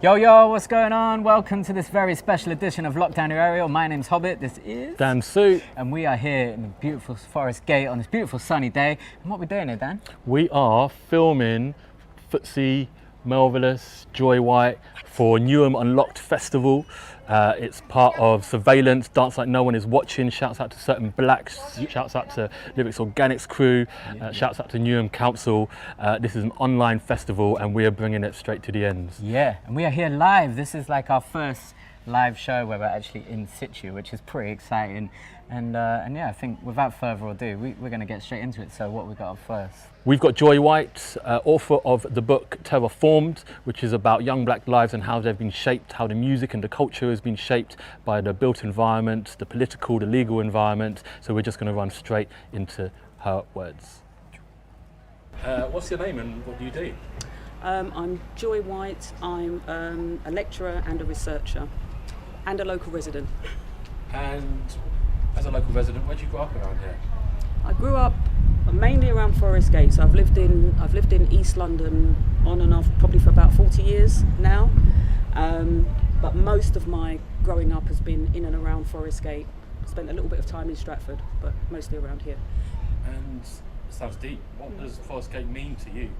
Yo, yo, what's going on? Welcome to this very special edition of Lockdown Your Area. My name's Hobbit, this is Dan Suit. And we are here in the beautiful Forest Gate on this beautiful sunny day. And what are we doing here, Dan? We are filming Footsie, Marvelous, Joy White for Newham Unlocked Festival. It's part of Surveillance, Dance Like No One Is Watching. Shouts out to Certain Blacks, shouts out to Lyrix Organix crew, shouts out to Newham Council. This is an online festival and we are bringing it straight to the ends. Yeah, and we are here live. This is like our first live show where we're actually in situ, which is pretty exciting. And yeah, I think without further ado, we're going to get straight into it. So what we got up first? We've got Joy White, author of the book Terraformed, which is about young black lives and how they've been shaped, how the music and the culture has been shaped by the built environment, the political, the legal environment. So we're just going to run straight into her words. What's your name and what do you do? I'm Joy White. I'm a lecturer and a researcher and a local resident. And as a local resident, where did you grow up around here? I grew up mainly around Forest Gate. So I've lived in East London on and off probably for about 40 years now. But most of my growing up has been in and around Forest Gate. Spent a little bit of time in Stratford, but mostly around here. And it sounds deep. What does Forest Gate mean to you?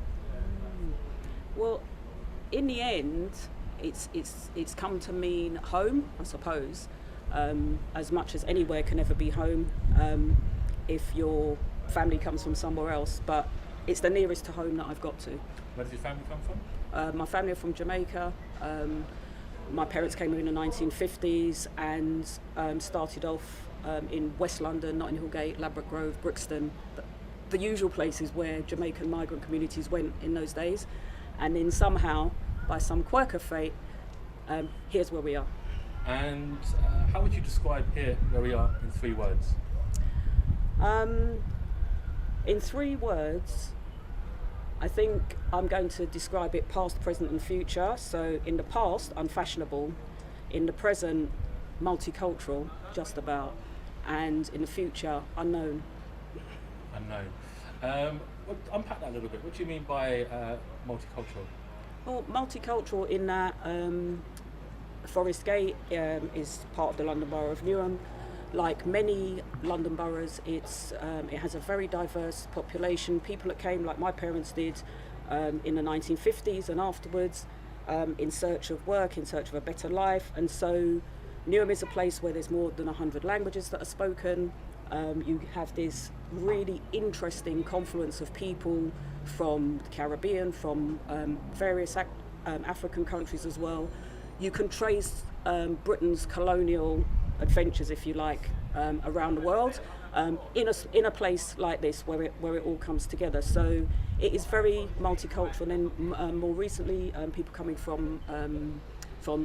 Well, in the end, it's come to mean home, I suppose. As much as anywhere can ever be home if your family comes from somewhere else, but it's the nearest to home that I've got to. Where does your family come from? My family are from Jamaica. My parents came here in the 1950s and started off in West London, Notting Hill Gate, Ladbroke Grove, Brixton, the usual places where Jamaican migrant communities went in those days. And then somehow, by some quirk of fate, here's where we are. And how would you describe here where we are in 3 words? In 3 words, I think I'm going to describe it past, present and future. So in the past, unfashionable. In the present, multicultural, just about. And in the future, unknown. Unknown. Unpack that a little bit. What do you mean by multicultural? Well, multicultural in that Forest Gate is part of the London Borough of Newham. Like many London boroughs, it has a very diverse population. People that came, like my parents did, in the 1950s and afterwards, in search of work, in search of a better life. And so Newham is a place where there's more than 100 languages that are spoken. You have this really interesting confluence of people from the Caribbean, from various African countries as well. You can trace Britain's colonial adventures, if you like, around the world in a place like this where it all comes together. So it is very multicultural. And then more recently, people coming from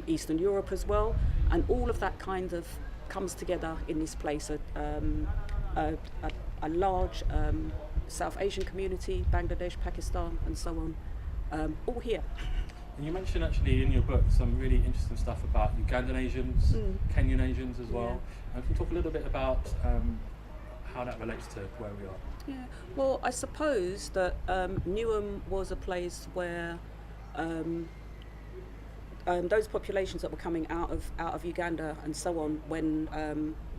Eastern Europe as well, and all of that kind of comes together in this place. A large South Asian community, Bangladesh, Pakistan, and so on, all here. And you mentioned actually in your book some really interesting stuff about Ugandan Asians, Kenyan Asians as well. Yeah. Can you talk a little bit about how that relates to where we are? Yeah, well, I suppose that Newham was a place where those populations that were coming out of Uganda and so on, when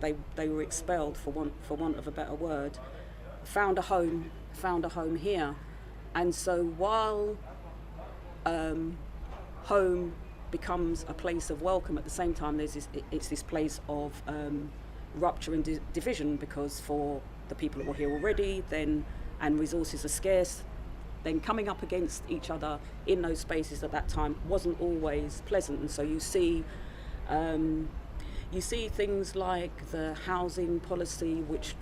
they were expelled, for want of a better word, found a home here. And so while home becomes a place of welcome, at the same time it's this place of rupture and division, because for the people that were here already and resources are scarce, then coming up against each other in those spaces at that time wasn't always pleasant. And so you see things like the housing policy, which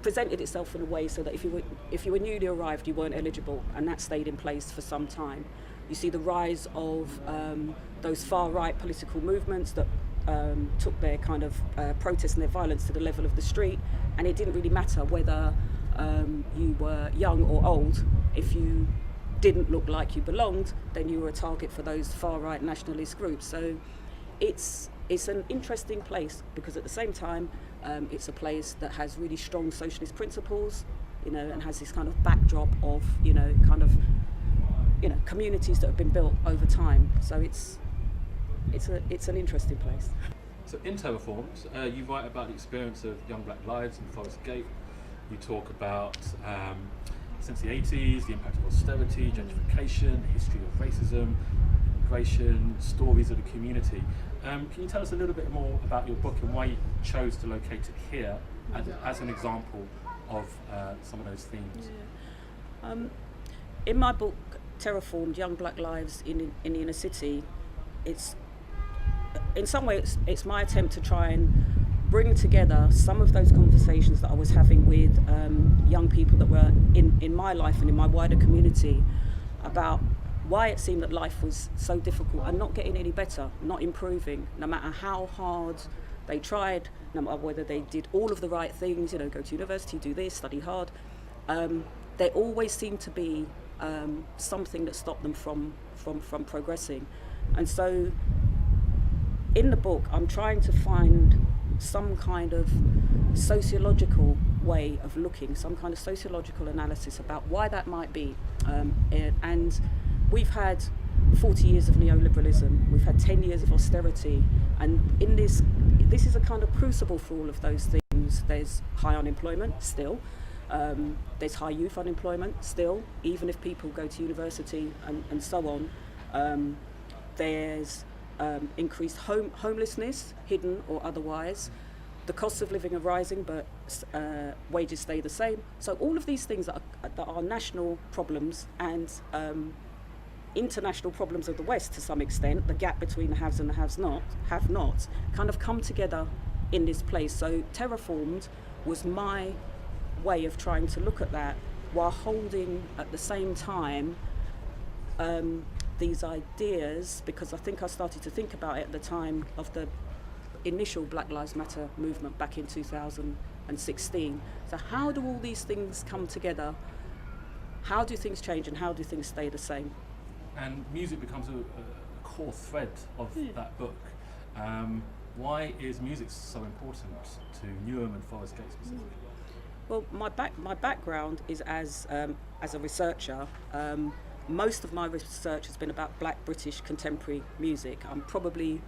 presented itself in a way so that if you were newly arrived, you weren't eligible, and that stayed in place for some time. You see the rise of those far-right political movements that took their kind of protest and their violence to the level of the street, and it didn't really matter whether you were young or old. If you didn't look like you belonged, then you were a target for those far-right nationalist groups. So it's an interesting place, because at the same time it's a place that has really strong socialist principles, and has this kind of backdrop of communities that have been built over time. So it's an interesting place. So in Terraformed, you write about the experience of young black lives in Forest Gate. You talk about, since the 80s, the impact of austerity, gentrification, the history of racism, immigration, stories of the community. Can you tell us a little bit more about your book and why you chose to locate it here as an example of some of those themes? Yeah. In my book, Terraformed, Young Black Lives in the Inner City, in some ways it's my attempt to try and bring together some of those conversations that I was having with young people that were in my life and in my wider community, about why it seemed that life was so difficult and not getting any better, not improving, no matter how hard they tried, no matter whether they did all of the right things, go to university, do this, study hard. There always seemed to be something that stopped them from progressing. And so in the book, I'm trying to find some kind of sociological way of looking, some kind of sociological analysis about why that might be. And we've had 40 years of neoliberalism, we've had 10 years of austerity, and in this is a kind of crucible for all of those things. There's high unemployment still, there's high youth unemployment still, even if people go to university and so on. There's increased homelessness, hidden or otherwise. The costs of living are rising, but wages stay the same. So all of these things that are national problems and international problems of the West to some extent, the gap between the haves and the have-nots, kind of come together in this place. So Terraformed was my way of trying to look at that while holding at the same time these ideas, because I think I started to think about it at the time of the initial Black Lives Matter movement back in 2016. So how do all these things come together? How do things change and how do things stay the same? And music becomes a core thread of that book. Why is music so important to Newham and Forest Gate specifically? Well, my background is as a researcher. Most of my research has been about Black British contemporary music. I'm probably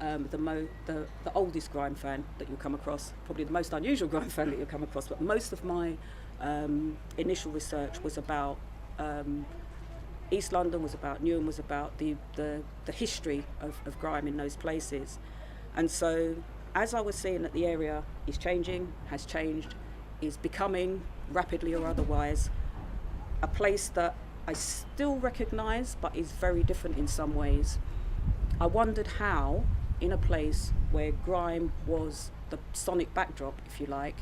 the oldest grime fan that you'll come across, probably the most unusual grime fan that you'll come across, but most of my initial research was about East London, was about Newham, was about the history of grime in those places. And so as I was seeing that the area is changing, has changed, is becoming, rapidly or otherwise, a place that I still recognise but is very different in some ways, I wondered how, in a place where grime was the sonic backdrop, if you like,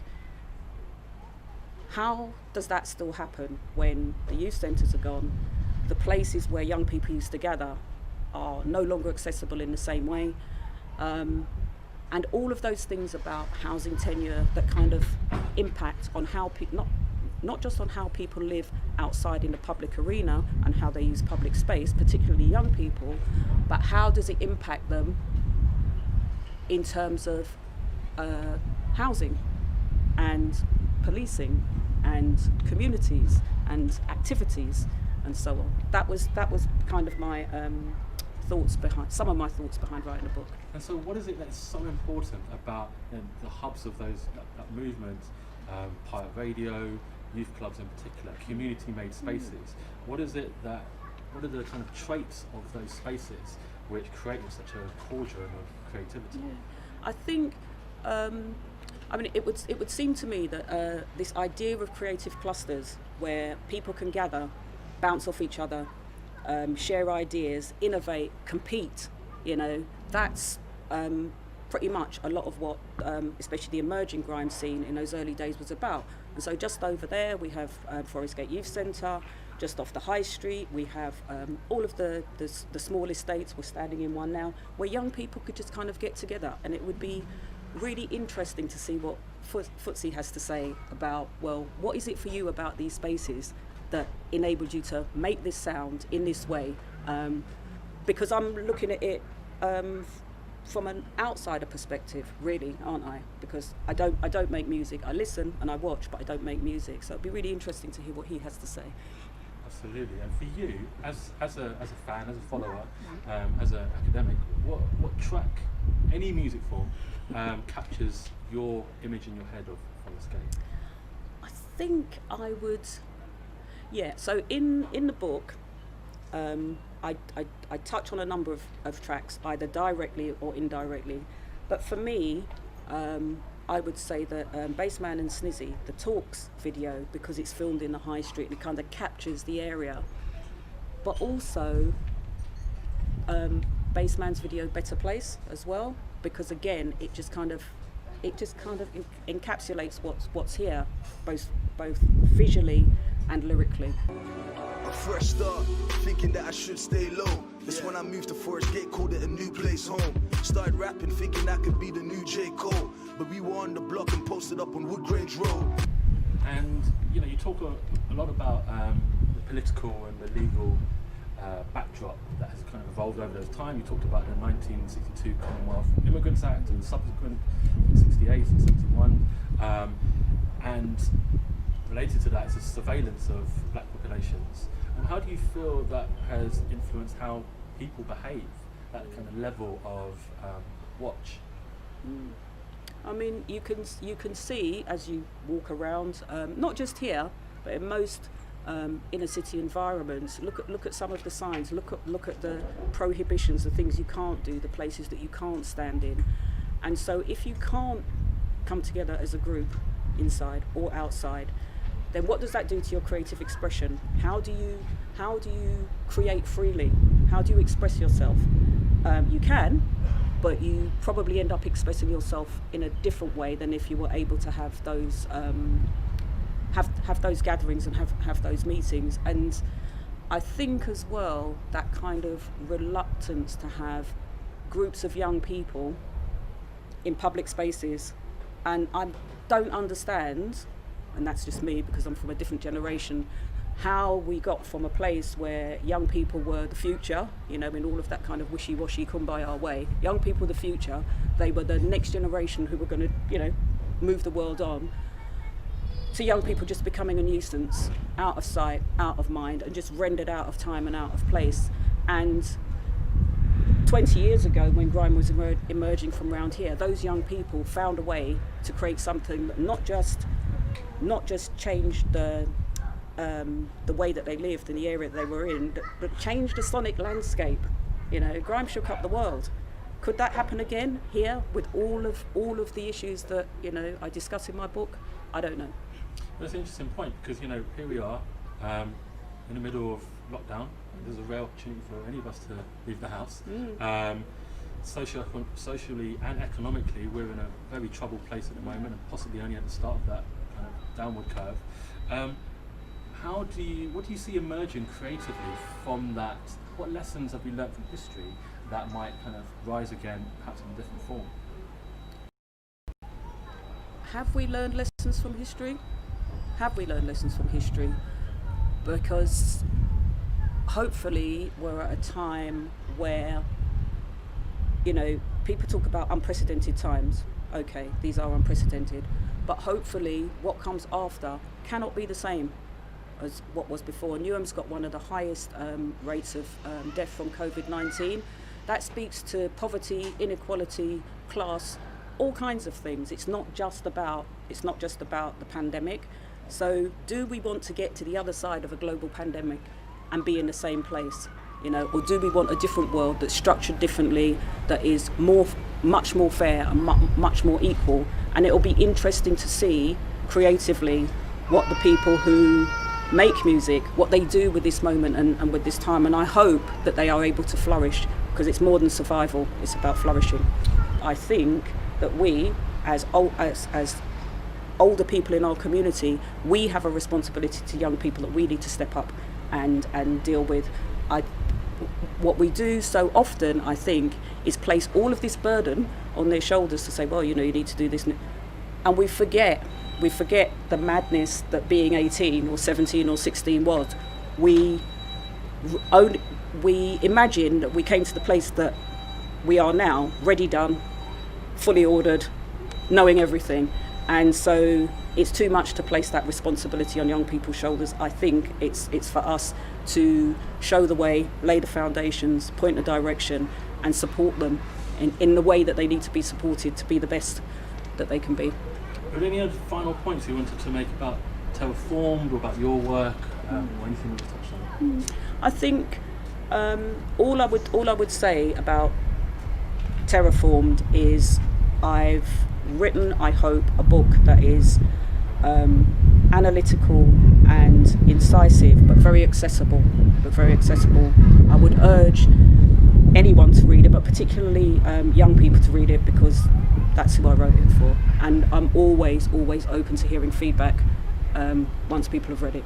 how does that still happen when the youth centres are gone, the places where young people used to gather are no longer accessible in the same way, and all of those things about housing tenure that kind of impact on how people, not just on how people live outside in the public arena and how they use public space, particularly young people, but how does it impact them in terms of housing and policing and communities and activities and so on. That was kind of my some of my thoughts behind writing the book. And so what is it that's so important about the hubs of that movement, pirate radio, youth clubs in particular, community-made spaces? What are the kind of traits of those spaces which create such a cauldron of creativity? Yeah. I think, it would seem to me that this idea of creative clusters where people can gather, bounce off each other, share ideas, innovate, compete, that's pretty much a lot of what especially the emerging grime scene in those early days was about. And so just over there we have Forest Gate Youth Centre, just off the high street. We have all of the small estates. We're standing in one now, where young people could just kind of get together, and it would be really interesting to see what Footsie has to say about, well, what is it for you about these spaces that enabled you to make this sound in this way? Because I'm looking at it from an outsider perspective, really, aren't I? Because I don't make music. I listen and I watch, but I don't make music. So it'd be really interesting to hear what he has to say. Absolutely. And for you, as a fan, as a follower, as an academic, what track, any music form, captures your image in your head of Forest Gate? I think I would, yeah. So in the book, I touch on a number of tracks, either directly or indirectly. But for me, I would say that Bassman and Snizzy, the Talks video, because it's filmed in the high street and it kind of captures the area. But also Bassman's video Better Place as well, because again it just kind of encapsulates what's here, both visually and lyrically. A fresh start, thinking that I should stay low. That's when I moved to Forest Gate, called it a new place home. Started rapping, thinking I could be the new J. Cole. But we were on the block and posted up on Wood Grange Road. And you know, you talk a lot about the political and the legal backdrop that has kind of evolved over those time. You talked about the 1962 Commonwealth Immigrants Act and the subsequent 68 and 71. And related to that is the surveillance of black populations. And how do you feel that has influenced how people behave, that kind of level of watch? I mean, you can see as you walk around, not just here, but in most inner city environments. Look at some of the signs. Look at the prohibitions, the things you can't do, the places that you can't stand in. And so, if you can't come together as a group, inside or outside, then what does that do to your creative expression? How do you create freely? How do you express yourself? You can, but you probably end up expressing yourself in a different way than if you were able to have those have those gatherings and have those meetings. And I think as well that kind of reluctance to have groups of young people in public spaces, and I don't understand, and that's just me because I'm from a different generation, how we got from a place where young people were the future, you know, in all of that kind of wishy-washy kumbaya way. Young people the future, they were the next generation who were going to, you know, move the world on, to young people just becoming a nuisance, out of sight, out of mind, and just rendered out of time and out of place. And 20 years ago, when grime was emerging from around here, those young people found a way to create something that not just changed the way that they lived in the area that they were in, but changed the sonic landscape. You know, grime shook up the world. Could that happen again here with all of the issues that, you know, I discuss in my book? I don't know. That's an interesting point because, you know, here we are in the middle of lockdown. There's a rare opportunity for any of us to leave the house. Socially and economically, we're in a very troubled place at the moment, and possibly only at the start of that kind of downward curve. What do you see emerging creatively from that? What lessons have we learnt from history that might kind of rise again, perhaps in a different form? Have we learned lessons from history? Have we learned lessons from history? Because hopefully we're at a time where, you know, people talk about unprecedented times. Okay, these are unprecedented. But hopefully what comes after cannot be the same as what was before. Newham's got one of the highest rates of death from COVID-19. That speaks to poverty, inequality, class, all kinds of things. It's not just about the pandemic. So do we want to get to the other side of a global pandemic and be in the same place, you know, or do we want a different world that's structured differently, that is much more fair and much more equal? And it'll be interesting to see creatively what the people who make music, what they do with this moment and with this time. And I hope that they are able to flourish, because it's more than survival, it's about flourishing. I think that we, as older people in our community, we have a responsibility to young people that we need to step up and deal with. What we do so often, I think, is place all of this burden on their shoulders to say, well, you need to do this, and we forget the madness that being 18 or 17 or 16 was. We imagine that we came to the place that we are now, ready, done, fully ordered, knowing everything, and so it's too much to place that responsibility on young people's shoulders. I think it's for us to show the way, lay the foundations, point the direction, and support them in the way that they need to be supported to be the best that they can be. Are there any other final points you wanted to make about Terraformed or about your work, or anything you've touched on? I think all I would say about Terraformed is I've written, I hope, a book that is analytical and incisive, but very accessible. I would urge anyone to read it, but particularly young people to read it, because that's who I wrote it for. And I'm always open to hearing feedback once people have read it.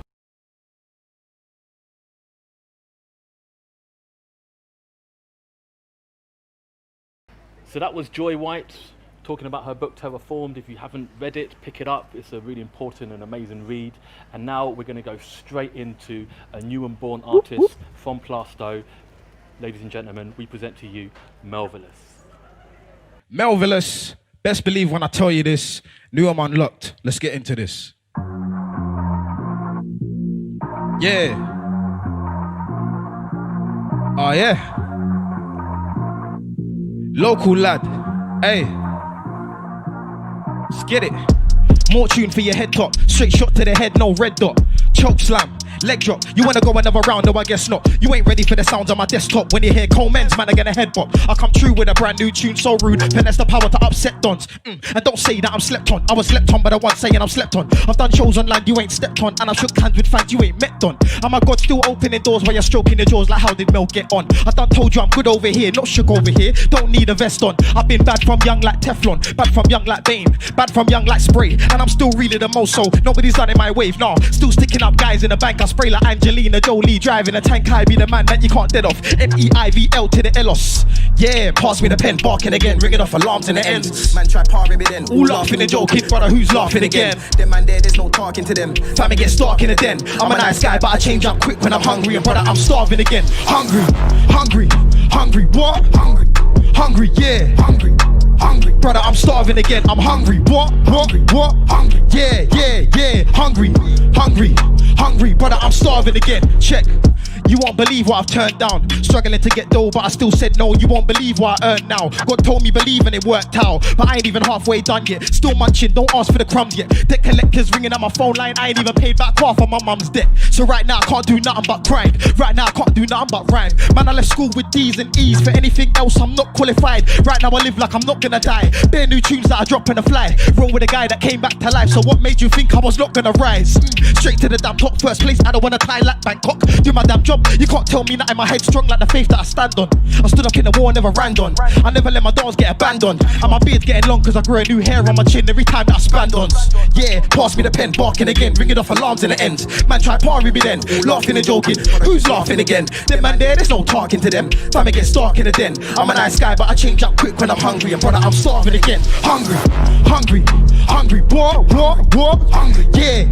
So that was Joy White talking about her book Terraformed. If you haven't read it, pick it up. It's a really important and amazing read. And now we're going to go straight into a new and born artist from Plaistow. Ladies and gentlemen, we present to you Melvillous. Melvillous, best believe when I tell you this, new I'm unlocked. Let's get into this. Yeah. Oh yeah. Local lad. Hey. Let's get it. More tune for your head top. Straight shot to the head, no red dot. Choke slam. Leg drop, you wanna go another round? No, I guess not. You ain't ready for the sounds on my desktop. When you hear Coleman's, man, I get a head bop. I come true with a brand new tune, so rude. Finesse the power to upset dons. And don't say that I'm slept on. I was slept on by the one saying I'm slept on. I've done shows online you ain't stepped on, and I've shook hands with fans you ain't met on. And my God still opening doors while you're stroking the jaws like how did Mel get on? I done told you I'm good over here, not shook over here. Don't need a vest on. I've been bad from young like Teflon, bad from young like Bane, bad from young like Spray. And I'm still really the most, so nobody's done in my wave, nah. Still sticking up guys in the bank, I spray like Angelina Jolie driving a tank. I be the man that you can't dead off. MEIVL to the Elos. Yeah, pass me the pen, barking again, ringing off alarms in the ends. Man try parring me then. All laughing and joking, brother, who's laughing again? Them man there's no talking to them. Time it gets dark in the den. I'm a nice guy, but I change up quick when I'm hungry. And brother, I'm starving again. Hungry, what? Hungry, yeah. Hungry. Brother, I'm starving again. I'm hungry. What? Hungry. Yeah. Hungry. Brother, I'm starving again. Check. You won't believe what I've turned down. Struggling to get dough, but I still said no. You won't believe what I earned now. God told me believe and it worked out. But I ain't even halfway done yet. Still munching, don't ask for the crumbs yet. Debt collectors ringing on my phone line. I ain't even paid back half of my mum's debt. So right now I can't do nothing but grind. Right now I can't do nothing but rhyme. Man, I left school with D's and E's. For anything else, I'm not qualified. Right now I live like I'm not gonna die. Bare new tunes that I drop in the fly. Roll with a guy that came back to life. So what made you think I was not gonna rise? Straight to the damn top, first place. I don't wanna tie like Bangkok. Do my damn job. You can't tell me nothing. My head strong like the faith that I stand on. I stood up in the war, never ran on. I never let my dons get abandoned. And my beard's getting long cause I grew a new hair on my chin every time that I spanned on. Yeah, pass me the pen, barking again, ringing off alarms in the ends. Man try parry me then, laughing and joking. Who's laughing again? Them man there's no talking to them. Time it gets dark in the den. I'm a nice guy, but I change up quick when I'm hungry. And brother, I'm starving again. Hungry. What? Hungry. Yeah.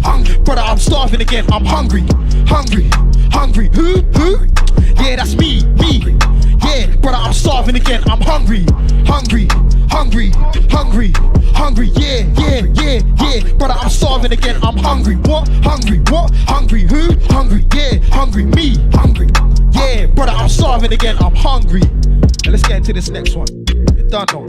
Hungry. Brother, I'm starving again. I'm hungry. Who? Yeah, that's me. Yeah, brother, I'm starving again. I'm hungry. Yeah. Brother, I'm starving again. I'm hungry. What? Hungry. Who? Hungry. Yeah, hungry. Me. Hungry. Yeah, brother, I'm starving again. I'm hungry. And let's get into this next one. You done know.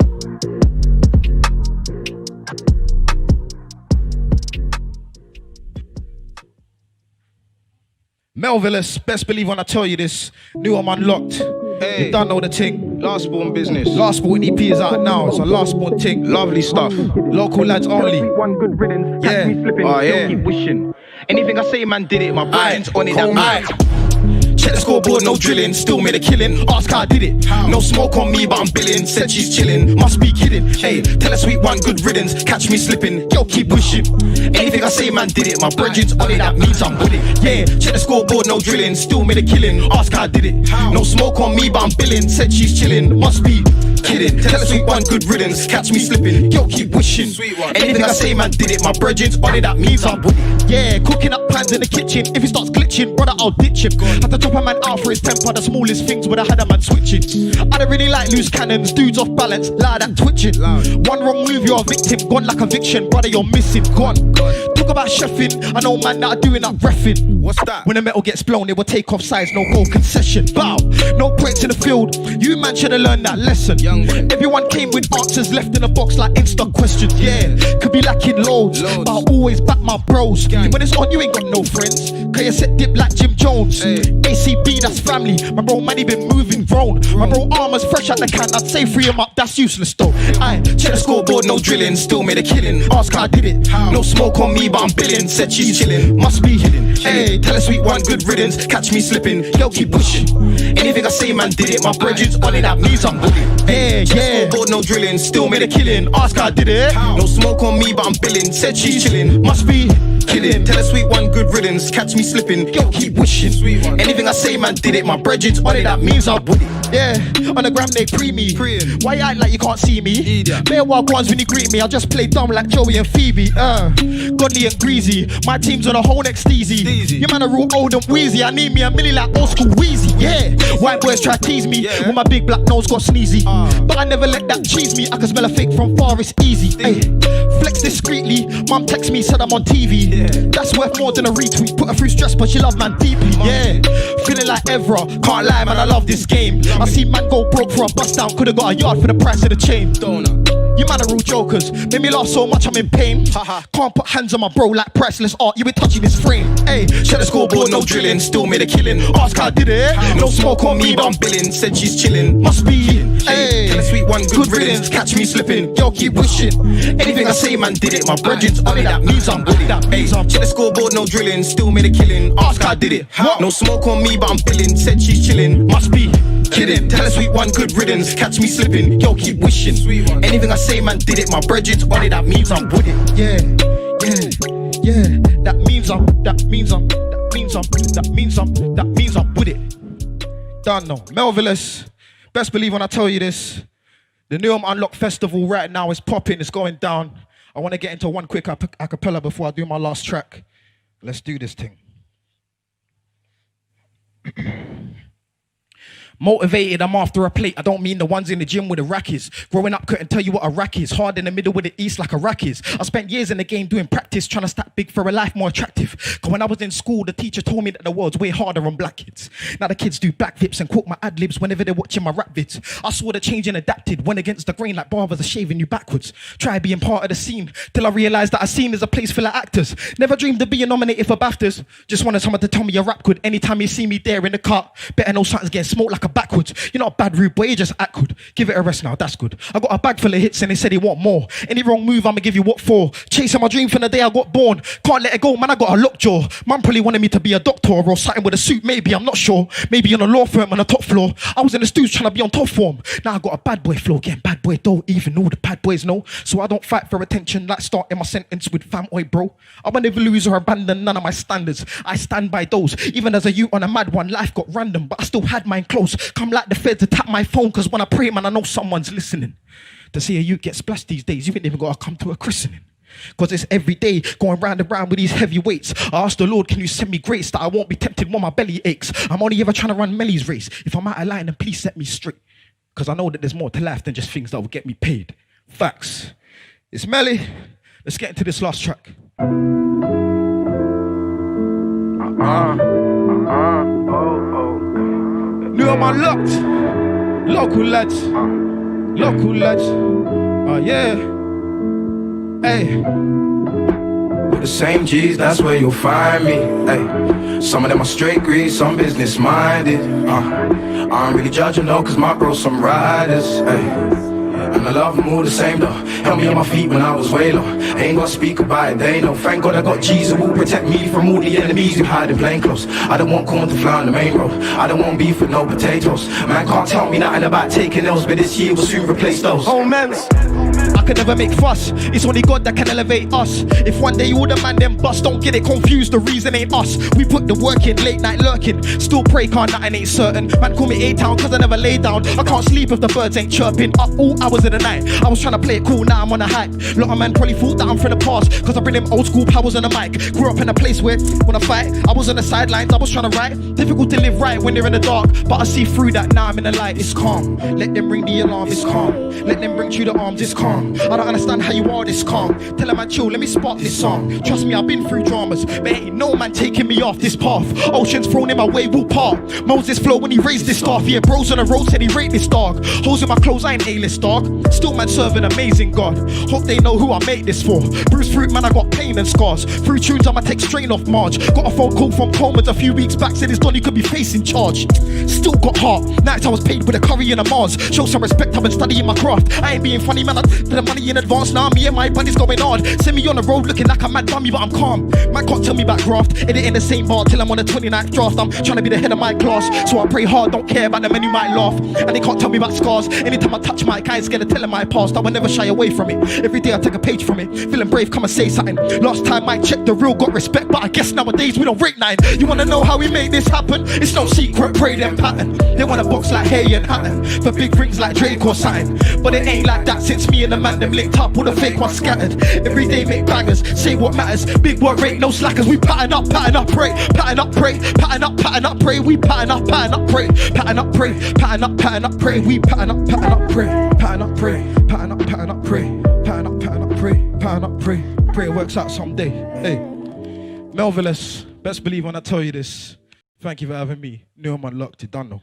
Melvillous, best believe when I tell you this. New I'm unlocked. Hey. You don't know the ting. Last Born business. Last Born EP is out now. It's a Last Born ting. Lovely stuff. Local lads only. One good riddance. Yeah. Me slipping, Oh, yeah. keep wishing. Anything I say, man, did it. My brain's on it. That Aye. check the scoreboard, no drilling. Still made a killing. Ask how I did it. No smoke on me, but I'm billing. Said she's chilling. Must be kidding. Hey, tell a sweet one, good riddance. Catch me slipping. Yo, keep wishing. Anything I say, man, did it. My brethren's on it, that means I'm with it. Yeah, check the scoreboard, no drilling. Still made a killing. Ask how I did it. No smoke on me, but I'm billing. Said she's chilling. Must be kidding. Tell a sweet one, good riddance. Catch me slipping. Yo, keep wishing. Anything I say, man, did it. My brethren's on it, that means I'm with it. Yeah, cooking up plans in the kitchen. If he starts glitching, brother, I'll ditch him. Had to drop a man out for his temper. The smallest things would have had a man switching. I don't really like loose cannons. Dudes off balance, loud and twitching. One wrong move, you're a victim. Gone like eviction, brother, you're missing. Gone. Talk about chefing. I know man that are doing up reffing. What's that? When the metal gets blown, it will take off sides, no goal concession. Bow, no points in the field. You man should have learned that lesson. Everyone came with answers left in a box like Insta questions. Yeah, could be lacking loads, but I always back my bros. When it's on, you ain't got no friends. Cause you set dip like Jim Jones. ACB, that's family. My bro man, he been moving grown. My bro armor's fresh out the can. I'd say free him up, that's useless though. Aye, check the scoreboard, no drilling. Still made a killing. Ask how I did it. No smoke on me, but I'm billing. Said she's chilling. Must be hidden. Hey, tell a sweet one, good riddance. Catch me slipping. Yo, keep pushing. Anything I say, man, did it. My brethren's on it, that means I'm with it. Yeah. Scoreboard, no drilling. Still made a killing. Ask how I did it. No smoke on me, but I'm billing. Said she's chilling. Must be kidding. Tell a sweet one, good riddance. Catch me slipping. Yo, keep wishing. Anything I say, man, did it. My brethren's on it, that means I'm with it. Yeah, on the gram they pre me. Why you act like you can't see me? Bare wild ones when you greet me. I just play dumb like Joey and Phoebe. Godly and greasy. My team's on a whole next easy. Your man are real old and wheezy. I need me a milli like old school Wheezy. Yeah, white boys try to tease me when my big black nose got sneezy. But I never let that cheese me. I can smell a fake from far, it's easy. Ay, flex discreetly. Mum text me, said I'm on TV. That's worth more than a retweet. Put her through stress, but she love man deeply. Yeah, feeling like Evra. Can't lie, man, I love this game. I see man go broke for a bust down. Could've got a yard for the price of the chain. You man are real jokers. Made me laugh so much I'm in pain. Can't put hands on my bro like priceless art. You been touching his frame. Hey, check the scoreboard, no drilling. Still made a killing. Ask how I did it. No smoke on me, but I'm billing. Said she's chilling. Must be. Hey, tell a sweet one, good riddance. Catch me slipping. Yo, keep wishing. Anything I say, man, did it. My brethren's on it. That means I'm with it. That means I'm. Check the scoreboard, no drilling. Still made a killing. Ask how I did it. No smoke on me, but I'm billing. Said she's chilling. Must be. Kidding. Tell a sweet one, good riddance. Catch me slipping. Yo, keep wishing. Anything I say, man, did it. My brethren's on it. That means I'm with it. Yeah. That means I'm with it. Done now. Melvillous. Best believe when I tell you this. The New Unlocked Festival right now is popping. It's going down. I want to get into one quick acapella before I do my last track. Let's do this thing. Motivated, I'm after a plate. I don't mean the ones in the gym with the rackies. Growing up, couldn't tell you what a rack is. Hard in the middle with the east like a rack is. I spent years in the game doing practice, trying to stack big for a life more attractive. Cause when I was in school, the teacher told me that the world's way harder on black kids. Now the kids do backflips and quote my ad-libs whenever they're watching my rap vids. I saw the change and adapted, went against the grain like barbers are shaving you backwards. Try being part of the scene, till I realised that a scene is a place full of actors. Never dreamed of being nominated for BAFTAs. Just wanted someone to tell me a rap good. Anytime you see me there in the car, better know something's getting smoked like a backwards. You're not a bad rude boy, you just act good. Give it a rest now, that's good. I got a bag full of hits and they said they want more. Any wrong move, I'ma give you what for. Chasing my dream from the day I got born. Can't let it go, man, I got a lockjaw. Man probably wanted me to be a doctor or something with a suit, maybe, I'm not sure. Maybe on a law firm on the top floor. I was in the stews trying to be on top form. Now I got a bad boy flow, getting bad boy don't even know the bad boys know. So I don't fight for attention like starting my sentence with fam oi bro. I will never lose or abandon none of my standards. I stand by those. Even as a youth on a mad one, life got random, but I still had mine close. Come like the feds to tap my phone, cause when I pray, man, I know someone's listening. To see a youth get splashed these days, you ain't even gotta come to a christening. Cause it's every day going round and round with these heavy weights. I ask the Lord, can you send me grace that I won't be tempted when my belly aches? I'm only ever trying to run Melly's race. If I'm out of line, then please set me straight. Cause I know that there's more to life than just things that will get me paid. Facts. It's Melly. Let's get into this last track. New Unlocked. Local lads. Local lads. Oh yeah. Hey. With the same G's, that's where you'll find me. Hey. Some of them are straight grease, some business minded. I don't really judge them though, cause my bros some riders. Hey. And I love them all the same though. Held me on my feet when I was way low. Ain't gotta speak about it, they know. Thank God I got G's who will protect me from all the enemies who hide in plain clothes. I don't want corn to fly on the main road. I don't want beef with no potatoes. Man can't tell me nothing about taking L's, but this year will soon replace those. Oh men's, I could never make fuss. It's only God that can elevate us. If one day all the man them bust, don't get it confused, the reason ain't us. We put the work in, late night lurking. Still pray, can't nothing ain't certain. Man call me A-Town cause I never lay down. I can't sleep if the birds ain't chirping. Up all hours of the night. I was trying to play it cool, now I'm on a hype. Lot of man probably thought that I'm from the past, cause I bring them old school powers on the mic. Grew up in a place where when I fight, I was on the sidelines, I was trying to write. Difficult to live right when they're in the dark, but I see through that, now I'm in the light. It's calm, let them ring the alarm, it's calm. Let them bring you the arms, it's calm. I don't understand how you are this calm. Tell them man chill, let me spark this song. Trust me, I've been through dramas, but ain't no man taking me off this path. Oceans thrown in my way, will part. Moses flow when he raised this staff. Yeah, bros on the road said he rate this dog. Holes in my clothes, I ain't A-list dog. Still man serving amazing God. Hope they know who I made this for. Bruce fruit man, I got pain and scars. Through tunes I'ma take strain off Marge. Got a phone call from Coleman's a few weeks back, said his Donny could be facing charge. Still got heart. Nights I was paid with a curry and a Mars. Show some respect, I've been studying my craft. I ain't being funny man, I did the money in advance. Now me and my buddies going hard. Send me on the road looking like a mad dummy, but I'm calm. Man can't tell me about graft. Editing the same bar till I'm on the 29th draft. I'm trying to be the head of my class, so I pray hard, don't care about the men who might laugh. And they can't tell me about scars. Anytime I touch my I ain't scared to tell them my past. I will never shy away from it. Every day I take a page from it. Feeling brave, come and say something. Last time I checked, the real got respect, but I guess nowadays we don't rate 9. You wanna know how we made this happen? It's no secret, pray them pattern. They want a box like Hay and Hatton, for big rings like Drake or something. But it ain't like that since me and the man them linked up, all the fake ones scattered. Every day make bangers, say what matters. Big work rate, no slackers. We pattern up, pray. Pattern up, pray. Pattern up, pray. We pattern up, pray. Pattern up, pray. Pattern up, pray. We pattern up, pray. Pattern up, pray. Pattern up, pray. Pattern up, pray. Pattern up, pray. Pray it works out someday. Hey, Melvillous, best believe when I tell you this. Thank you for having me. New I'm unlocked, done though.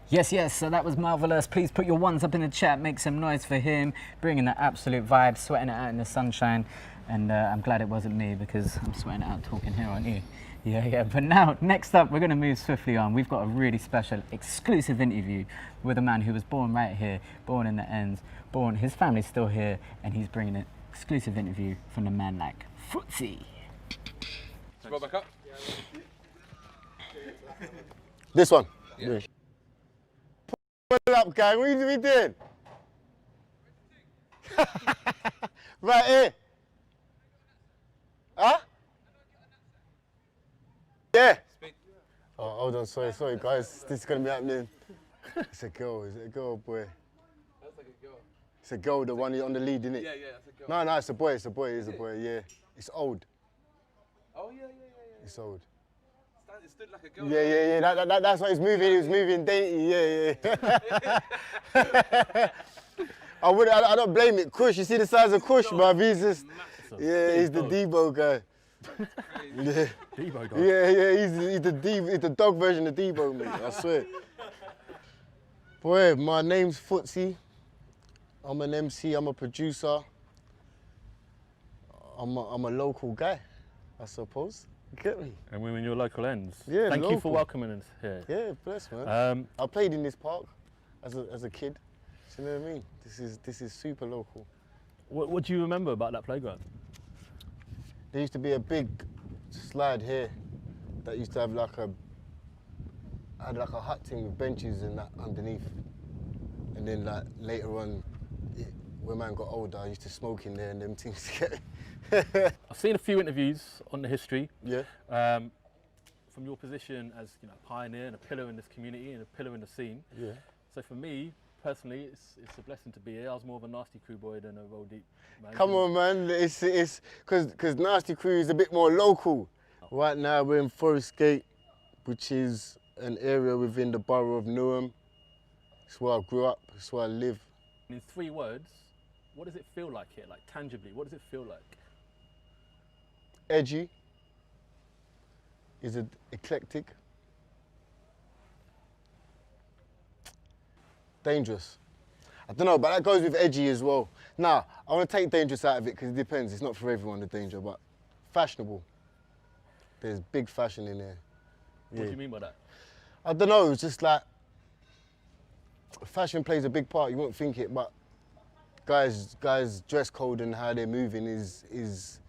Yes, so that was Marvelous. Please put your ones up in the chat, make some noise for him, bringing the absolute vibe, sweating it out in the sunshine. And I'm glad it wasn't me because I'm sweating it out talking here, aren't you? Yeah. But now, next up, we're going to move swiftly on. We've got a really special, exclusive interview with a man who was born right here, born in the ends, his family's still here, and he's bringing an exclusive interview from a man like Footsie. Roll back up. This one. Yeah. Pull it up, gang. What are we doing? Right here. Huh? Yeah. Oh, hold on. Sorry, guys. This is gonna be happening. It's a girl. Is it a girl or boy? That's like a girl. It's a girl, the one on the lead, isn't it? Yeah, that's a girl. No, it's a boy. It's a boy. Yeah. It's old. Oh yeah. It's old. It stood like a girl. Yeah. That's why he's moving. He was moving dainty. Yeah. I don't blame it. Kush, you see the size of Kush, bruv. He's just, he's the Debo guy. Yeah. Debo dog. Yeah. He's the dog version of Debo, mate. I swear. Boy, my name's Footsie. I'm an MC. I'm a producer. I'm a local guy, I suppose. Get me? And we're in your local ends. Yeah, Thank you for local. welcoming us here. Yeah, bless, man. I played in this park as a kid. Do you know what I mean? This is super local. What do you remember about that playground? There used to be a big slide here that used to have like a hut thing with benches and that underneath. And then like later on, when man got older, I used to smoke in there and them things get. I've seen a few interviews on the history. Yeah. From your position as a pioneer and a pillar in this community and a pillar in the scene. Yeah. So for me, personally, it's a blessing to be here. I was more of a Nasty Crew boy than a Roll Deep man. Come on, man. It's because Nasty Crew is a bit more local. Right now we're in Forest Gate, which is an area within the borough of Newham. It's where I grew up. It's where I live. In 3 words, what does it feel like here? Like tangibly, what does it feel like? Edgy. Is it eclectic? Dangerous. I don't know, but that goes with edgy as well. Now, I want to take dangerous out of it because it depends. It's not for everyone, the danger, but fashionable. There's big fashion in there. What do you mean by that? I don't know, it's just like, fashion plays a big part, you won't think it, but guys' dress code and how they're moving is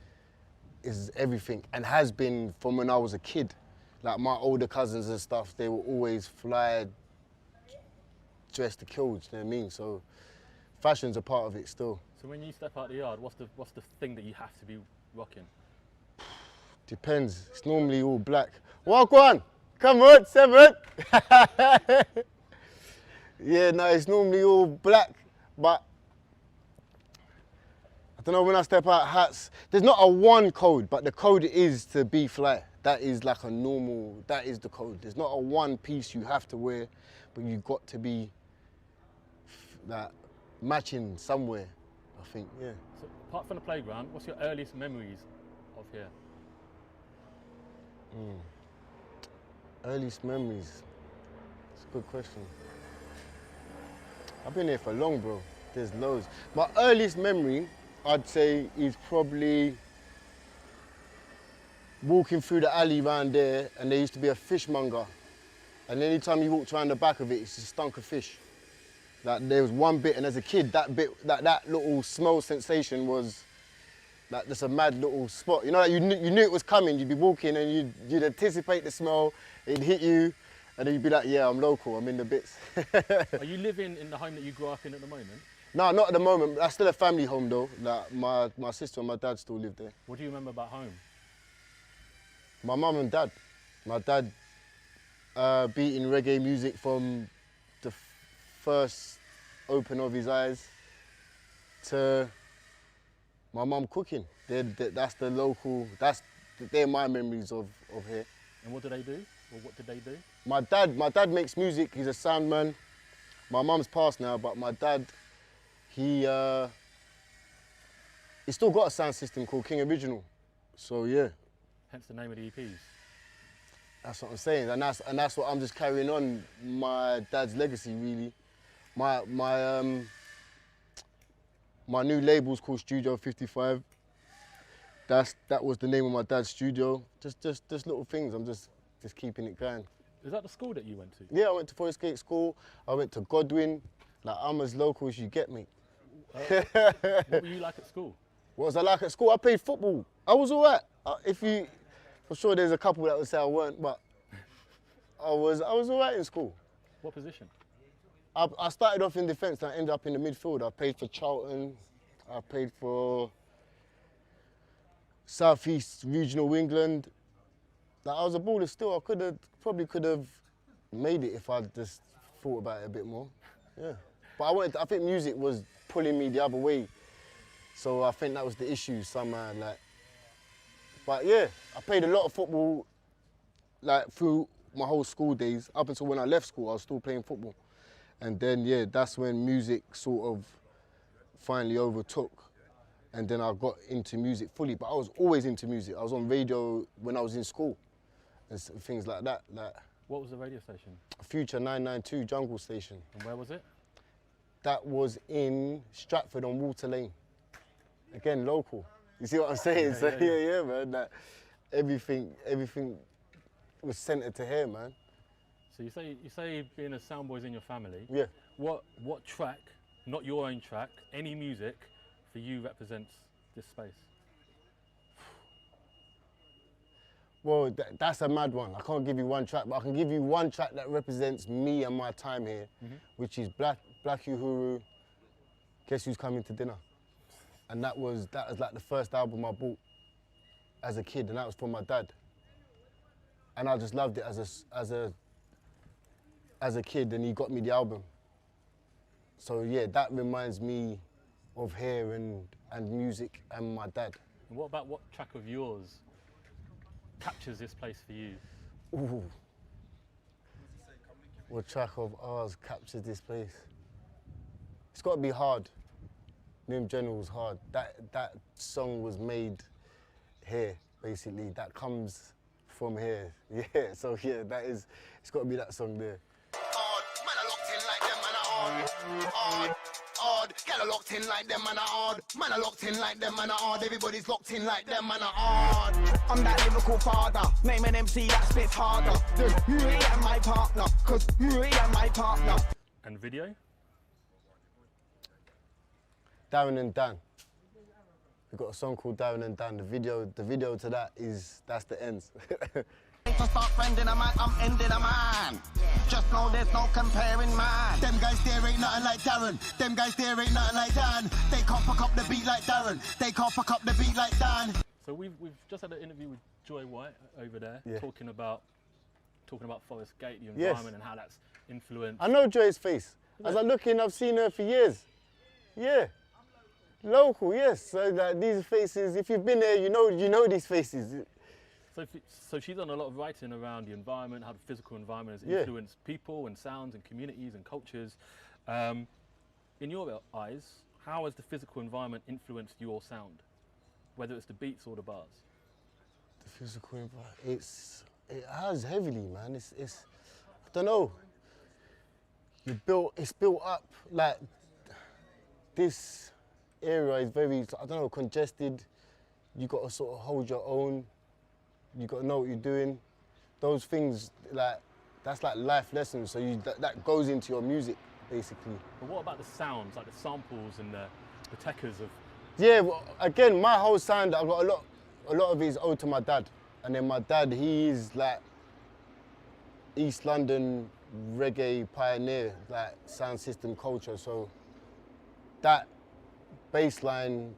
everything, and has been from when I was a kid. Like my older cousins and stuff, they were always fly, dressed to kill, do you know what I mean? So fashion's a part of it still. So when you step out the yard, what's the thing that you have to be rocking? Depends, it's normally all black. Walk one, come on, 7. Yeah, no, it's normally all black, but I don't know, when I step out, hats, there's not a one code, but the code is to be fly. That is like a normal, that is the code. There's not a one piece you have to wear, but you've got to be like matching somewhere, I think, yeah. So apart from the playground, what's your earliest memories of here? Earliest memories, it's a good question. I've been here for long, bro. There's loads. My earliest memory, I'd say, is probably walking through the alley round there, and there used to be a fishmonger. And anytime you walked around the back of it, it just stunk of fish. Like there was one bit, and as a kid, that little smell sensation was like just a mad little spot. You know, like you knew it was coming. You'd be walking and you'd anticipate the smell. It'd hit you, and then you'd be like, yeah, I'm local. I'm in the bits. Are you living in the home that you grew up in at the moment? No, not at the moment. That's still a family home though. Like my sister and my dad still live there. What do you remember about home? My mum and dad. My dad beating reggae music from the first open of his eyes to my mum cooking. That's the local, they're my memories of here. And what do they do? Or what did they do? My dad makes music, he's a sound man. My mum's passed now, but my dad, he's still got a sound system called King Original. So yeah. Hence the name of the EPs. That's what I'm saying, and that's what I'm just carrying on, my dad's legacy really. My new label's called Studio 55. That was the name of my dad's studio. Just little things. I'm just keeping it going. Is that the school that you went to? Yeah, I went to Forest Gate School. I went to Godwin. Like I'm as local as you get, mate. What were you like at school? What was I like at school? I played football. I was all right. For sure, there's a couple that would say I weren't, but I was all right in school. What position? I started off in defence and I ended up in the midfield. I played for Charlton. I played for South East Regional England. Like, I was a baller still. I probably could have made it if I'd just thought about it a bit more. Yeah. But I think music was pulling me the other way. So I think that was the issue somehow. Like. But yeah, I played a lot of football like through my whole school days. Up until when I left school, I was still playing football. And then, yeah, that's when music sort of finally overtook. And then I got into music fully. But I was always into music. I was on radio when I was in school and things like that. Like what was the radio station? Future 992 Jungle Station. And where was it? That was in Stratford on Water Lane. Again, local. You see what I'm saying? Yeah, man. Like, everything was centered to here, man. So you say being a sound boy's in your family. Yeah. What track, not your own track, any music for you represents this space? Well, that's a mad one. I can't give you one track, but I can give you one track that represents me and my time here, which is Black Uhuru, Guess Who's Coming to Dinner. And that was like the first album I bought as a kid, and that was from my dad. And I just loved it as a kid, and he got me the album. So yeah, that reminds me of here and music and my dad. And what about what track of yours captures this place for you? Ooh. What track of ours captures this place? It's got to be Hard. Nim General's Hard. That song was made here, basically. That comes from here. Yeah, so yeah, it's got to be that song there. Hard, man, I locked in like them, man, I hard. Girl are locked in like them, man are hard. Man are locked in like them, man are hard. Everybody's locked in like them, man are hard. I'm that lyrical father. Name an MC that spits harder than me and my partner. Cause me and my partner. And video? Darren and Dan. We've got a song called Darren and Dan. The video to that that's the ends. To start friending a man, I'm ending a man. Just know there's no comparing, man. Them guys there ain't nothing like Darren. Them guys there ain't nothing like Dan. They can't fuck up the beat like Darren. They can't fuck up the beat like Dan. So we've just had an interview with Joy White over there, Yeah. talking about Forest Gate, the environment, and how that's influenced. I know Joy's face. As I look in, I've seen her for years. Yeah. Local, yes. So like, these faces, if you've been there, you know these faces. So she's done a lot of writing around the environment, how the physical environment has Yeah. influenced people and sounds and communities and cultures. In your eyes, how has the physical environment influenced your sound, whether it's the beats or the bars? The physical environment, it has heavily, man. It's I don't know. It's built up like this area is very, I don't know, congested. You got to sort of hold your own. You got to know what you're doing. Those things, like, that's like life lessons. So that goes into your music, basically. But what about the sounds, like the samples and the techers of? Yeah, well, again, my whole sound, I've got a lot of it is owed to my dad. And then my dad, he is like East London reggae pioneer, like sound system culture. So that bass line,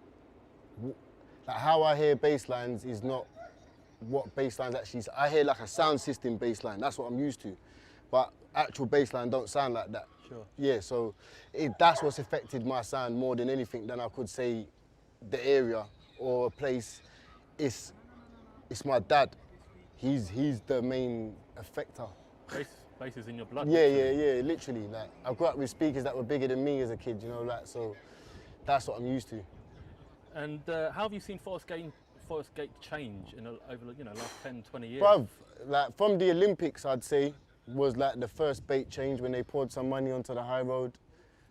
like how I hear bass lines is not what bass lines actually, I hear like a sound system bass line, that's what I'm used to. But actual bass line don't sound like that. Sure. Yeah, so that's what's affected my sound more than anything than I could say the area or a place. It's my dad. He's the main effector. Bass is in your blood. Yeah, literally. Like, I grew up with speakers that were bigger than me as a kid, you know, like, so that's what I'm used to. And how have you seen Forest Gate change over last 10, 20 years? Bruv, like from the Olympics, I'd say, was like the first bait change when they poured some money onto the high road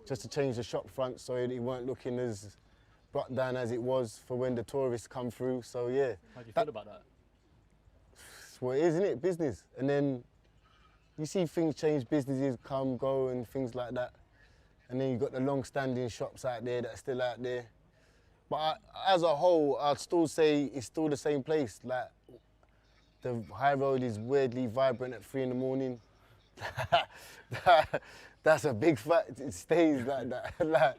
just to change the shop front so it weren't looking as brought down as it was for when the tourists come through. So yeah. How do you feel about that? It's what it is, isn't it? Business. And then you see things change, businesses come, go and things like that. And then you've got the long-standing shops out there that are still out there. But as a whole, I'd still say it's still the same place. Like, the high road is weirdly vibrant at 3 in the morning. That's a big fact. It stays like that. Like,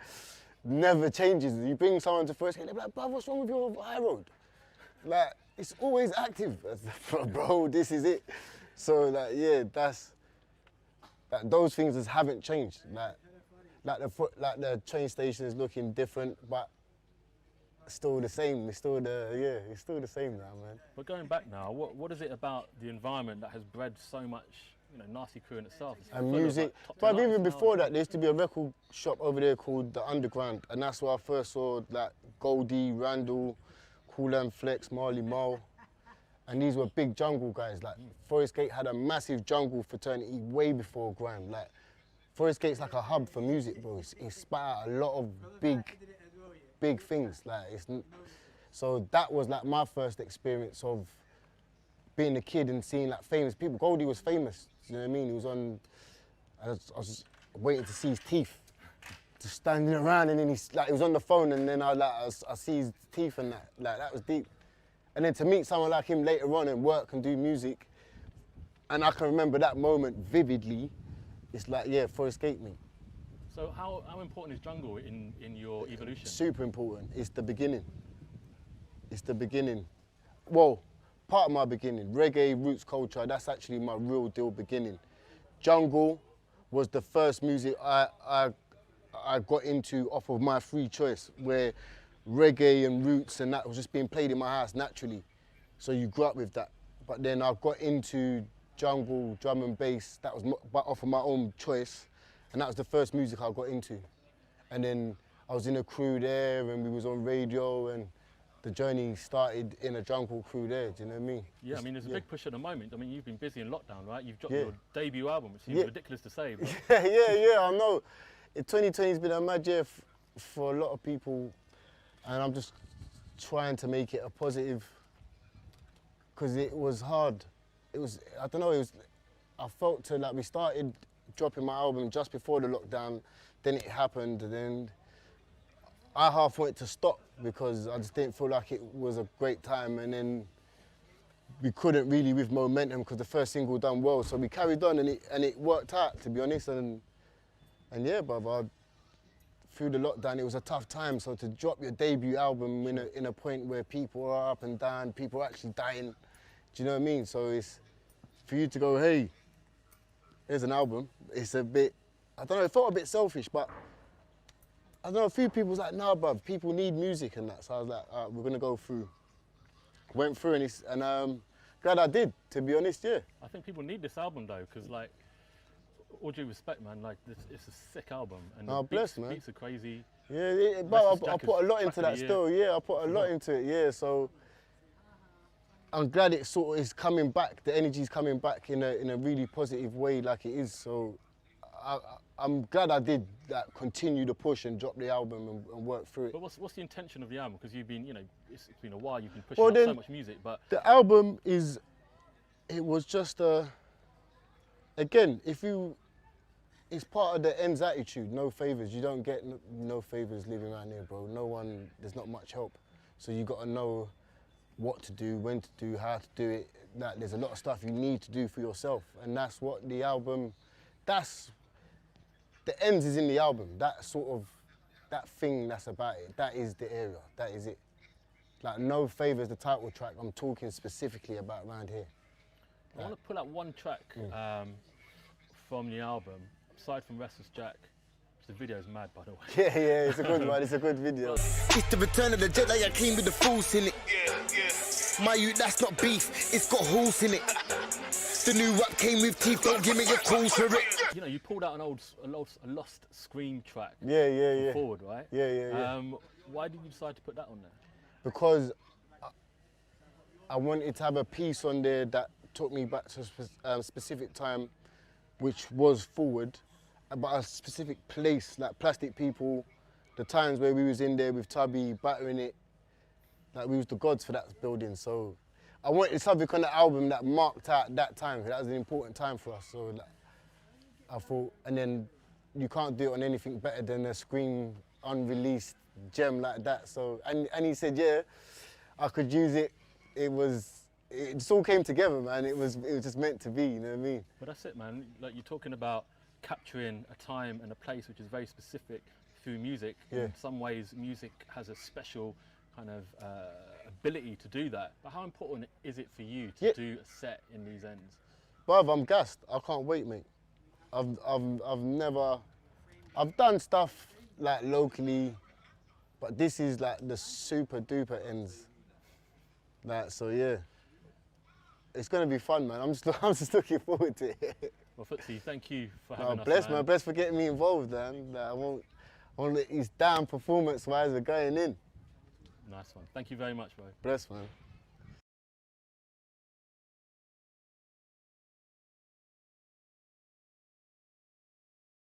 never changes. You bring someone to Forest Gate, they're like, "Bruv, what's wrong with your high road?" Like, it's always active. Bro, this is it. So, like, yeah, those things just haven't changed. Like the train station is looking different, but still the same. It's still the same now, man. But going back now, what is it about the environment that has bred so much, nasty crew in itself? It's And full of, music. like, top But delights even now. before that, there used to be a record shop over there called The Underground, and that's where I first saw like Goldie, Randall, Kool and Flex, Marley Marl, and these were big jungle guys. Like Forest Gate had a massive jungle fraternity way before grime. Like Forest Gate's like a hub for music, bro. It spat out a lot of big things. Like so that was like my first experience of being a kid and seeing like famous people. Goldie was famous. You know what I mean? He was on. I was waiting to see his teeth, just standing around, and then he was on the phone, and then I see his teeth, and that was deep. And then to meet someone like him later on and work and do music, and I can remember that moment vividly. It's like, yeah, Forest Gate, me. So how important is jungle in your evolution? Super important. It's the beginning. It's the beginning. Well, part of my beginning. Reggae, roots culture, that's actually my real deal beginning. Jungle was the first music I got into off of my free choice, where reggae and roots and that was just being played in my house naturally. So you grew up with that. But then I got into jungle, drum and bass, that was off of my own choice. And that was the first music I got into. And then I was in a crew there and we was on radio, and the journey started in a jungle crew there, do you know what I mean? Yeah, I mean, there's a big push at the moment. I mean, you've been busy in lockdown, right? You've dropped Yeah. your debut album, which seems ridiculous to say. But Yeah, I know. 2020's been a mad year for a lot of people, and I'm just trying to make it a positive, because it was hard. It was, I don't know, I felt like we started dropping my album just before the lockdown, then it happened, and then I half wanted to stop because I just didn't feel like it was a great time, and then we couldn't really with momentum because the first single done well, so we carried on and it worked out, to be honest, and yeah, brother, through the lockdown it was a tough time, so to drop your debut album in a point where people are up and down, people are actually dying, do you know what I mean? So it's, for you to go, hey, here's an album, it's a bit, I don't know, it felt a bit selfish, but I don't know, a few people was like, nah, bruv, people need music and that, so I was like, all right, we're gonna go through. Went through and glad I did, to be honest, yeah. I think people need this album though, because like, all due respect, man, like it's a sick album, and oh, the man. beats are crazy. Yeah, but I put a lot into that still, yeah, I put a lot into it, yeah, so I'm glad it sort of is coming back, the energy's coming back in a really positive way like it is, so I'm glad I did that, continue the push and drop the album and work through it. But what's the intention of the album? Because you've been, you know, it's been a while, you've been pushing out so much music, but... The album it was just again, it's part of the ends attitude, no favours. You don't get no favours living around here, bro. No one, there's not much help. So you got to know what to do, when to do, how to do it. That there's a lot of stuff you need to do for yourself, and that's what the album, the ends is in the album. That sort of, that thing that's about it, that is the area, that is it. Like No Favours, the title track, I'm talking specifically about around here. I want to pull out one track from the album, aside from Restless Jack. The video's mad, by the way. Yeah, it's a good one, it's a good video. It's the return of the jet that I clean with the fools in it. My youth, that's not beef, it's got holes in it. The new rap came with teeth, don't give me your calls for it. You know, you pulled out a lost Scream track. Yeah. Forward, right? Yeah. Why did you decide to put that on there? Because I wanted to have a piece on there that took me back to a specific time, which was Forward, but a specific place, like Plastic People, the times where we was in there with Tubby, battering it, like we was the gods for that building. So I wanted something on the album that marked out that time, because that was an important time for us. So like, I thought, and then you can't do it on anything better than a Scream unreleased gem like that. So, and he said, yeah, I could use it. It just all came together, man. It was just meant to be, you know what I mean? But that's it, man. Like, you're talking about capturing a time and a place which is very specific through music. Yeah. In some ways, music has a special kind of ability to do that. But how important is it for you to do a set in these ends? Bruv, I'm gassed. I can't wait, mate. I've done stuff like locally, but this is like the super duper ends. Like, so yeah. It's gonna be fun, man. I'm just looking forward to it. Well, Footsie, thank you for having us, man. Bless for getting me involved, man. Like, I won't let these down performance-wise are going in. Nice one. Thank you very much, bro. Bless, man.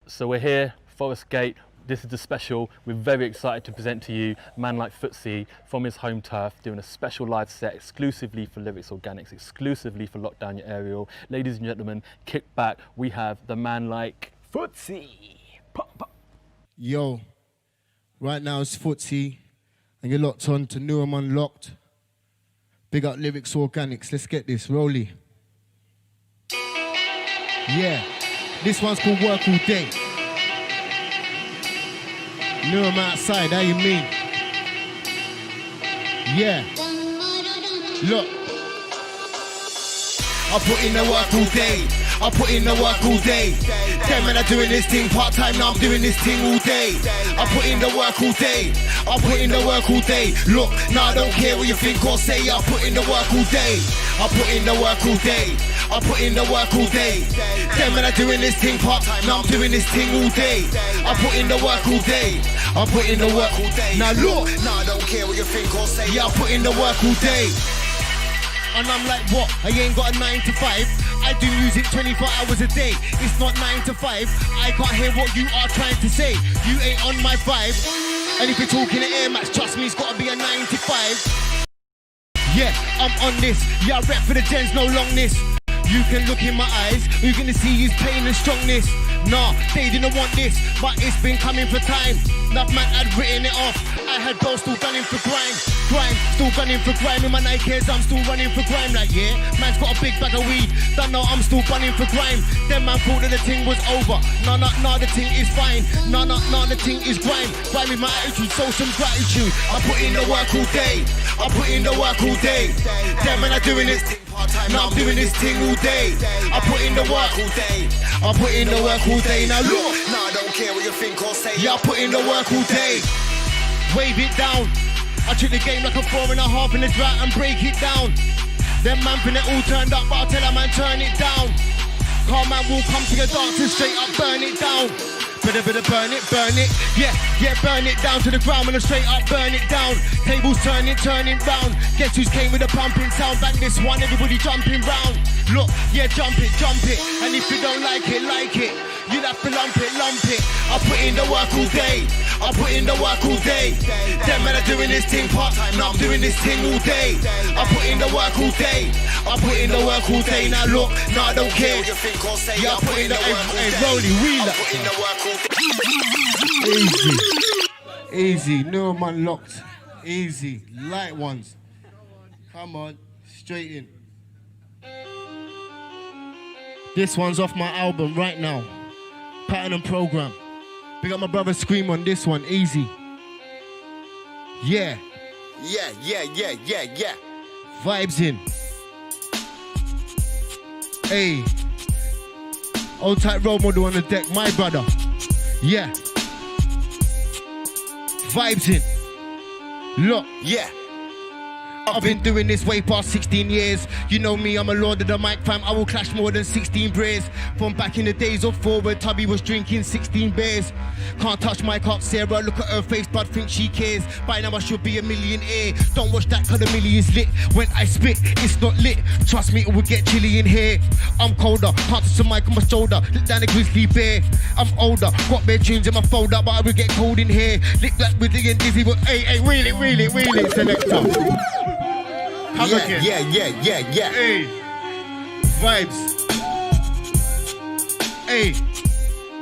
So we're here, Forest Gate. This is the special. We're very excited to present to you a man like Footsie from his home turf, doing a special live set exclusively for Lyrix Organix, exclusively for Lockdown Your Aerial. Ladies and gentlemen, kick back. We have the man like Footsie. Pop, pop. Yo, right now it's Footsie, and you're locked on to New Unlocked. Big up Lyrix Organix. Let's get this, Rolly. Yeah, this one's called Work All Day. Knew him outside, how you mean? Yeah. Look. I put in the work all day. I put in the work all day. Them men are doing this thing part-time, now I'm doing this thing all day. I put in the work all day. I put in the work all day. Look, now I don't care what you think or say. I put in the work all day. I put in the work all day. I put in the work all day. Them men are doing this thing part-time, now I'm doing this thing all day. I put in the work all day. I put in the work all day. Now look, now I don't care what you think or say. Yeah, I put in the work all day. And I'm like, what? I ain't got a 9 to 5. I do music 24 hours a day. It's not 9 to 5. I can't hear what you are trying to say. You ain't on my vibe. And if you're talking the Air Max, trust me, it's gotta be a 95. Yeah, I'm on this. Yeah, I rep for the gens, no longness. You can look in my eyes, you're gonna see his pain and strongness. Nah, they didn't want this, but it's been coming for time. Enough man had written it off. I had both still gunning for grime. Grime, still gunning for grime. In my Nikes, I'm still running for grime. Like, yeah, man's got a big bag of weed. Don't know I'm still gunning for grime. Then man thought that the thing was over. Nah, the thing is fine. Nah, the thing is grime. Grime with my attitude, show some gratitude. I put in the work all day. I put in the work all day. Damn man, I'm doing this thing part-time. Now I'm doing this thing all day. I put in the work all day. I put in the work all day. Now look, Nah, I don't care what you think or say. yeah, I put in the work all day. Wave it down. I treat the game like a 4.5 in the drought and break it down. Them man fin it all turned up, but I'll tell a man turn it down. Car man will come to your dance and straight up burn it down. Bit burn it, yeah, burn it down to the ground and straight up burn it down. Tables turning round. Guess who's came with a pumping sound? Back this one, everybody jumping round. Look, yeah, jump it, and if you don't like it, you'll have to lump it. I put in the work all day, I put in the work all day. Them men are doing this thing part-time, now I'm doing this thing all day. I put in the work all day, I put in the work all day. Now look, nah, I don't care. Yeah, I put in the rolling wheeler. Easy, no man locked. Easy, light ones. Come on, straight in. This one's off my album right now. Pattern and Program. Big up my brother Scream on this one, easy. Yeah. Yeah. Vibes in. Hey. Old type role model on the deck, my brother. Yeah. Vibes in. Look. Yeah. I've been doing this way past 16 years. You know me, I'm a lord of the mic, fam. I will clash more than 16 beers. From back in the days of forward, Tubby was drinking 16 beers. Can't touch my cup, Sarah. Look at her face, but think she cares. By now I should be a millionaire. Don't watch that, cause the million's lit. When I spit, it's not lit. Trust me, it will get chilly in here. I'm colder, can't touch the mic on my shoulder. Look down the grizzly bear. I'm older, got bare tunes in my folder, but I will get cold in here. Lick like Willie and Dizzy, but hey, really, selector. Yeah. Hey, vibes. Hey,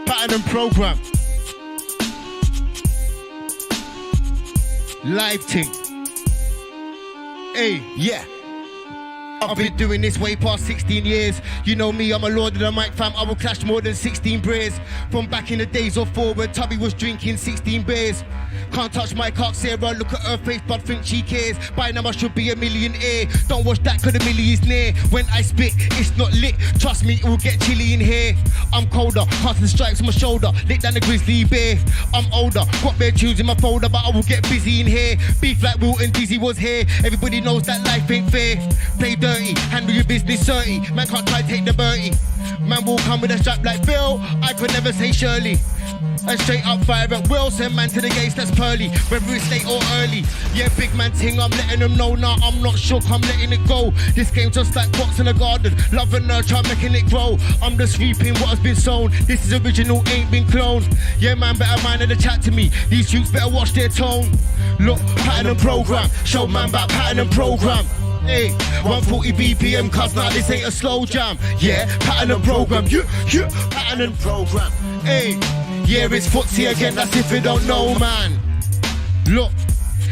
Pattern and Program. Live thing. Hey, Yeah. I've been doing this way past 16 years. You know me, I'm a lord of the mic, fam. I will clash more than 16 beers. From back in the days of forward, Tubby was drinking 16 beers. Can't touch my cock, Sarah. Look at her face, but think she cares. By now I should be a millionaire. Don't watch that, cause the millie is near. When I spit, it's not lit. Trust me, it will get chilly in here. I'm colder, casting the stripes on my shoulder. Lick down the grizzly bear. I'm older, got bare tunes in my folder, but I will get busy in here. Beef like Wilton Dizzy was here. Everybody knows that life ain't fair. Play dirty, handle your business dirty. Man can't try to take the birdie. Man will come with a strap like Bill. I could never say Shirley. And straight up fire at will, send man to the gates, that's pearly. Whether it's late or early. Yeah, big man ting, I'm letting them know. Nah, I'm not shook, I'm letting it go. This game just like pots in a garden. Love and nurture, making it grow. I'm just reaping what has been sown. This is original, ain't been cloned. Yeah, man, better mind of the chat to me. These youths better watch their tone. Look, Pattern and Program. Show man about Pattern and Program. Hey, 140 BPM, cuz now this ain't a slow jam. Yeah, Pattern and Program. Yeah, Pattern and Program. Hey, yeah, it's footsie again, that's if you don't know, man. Look,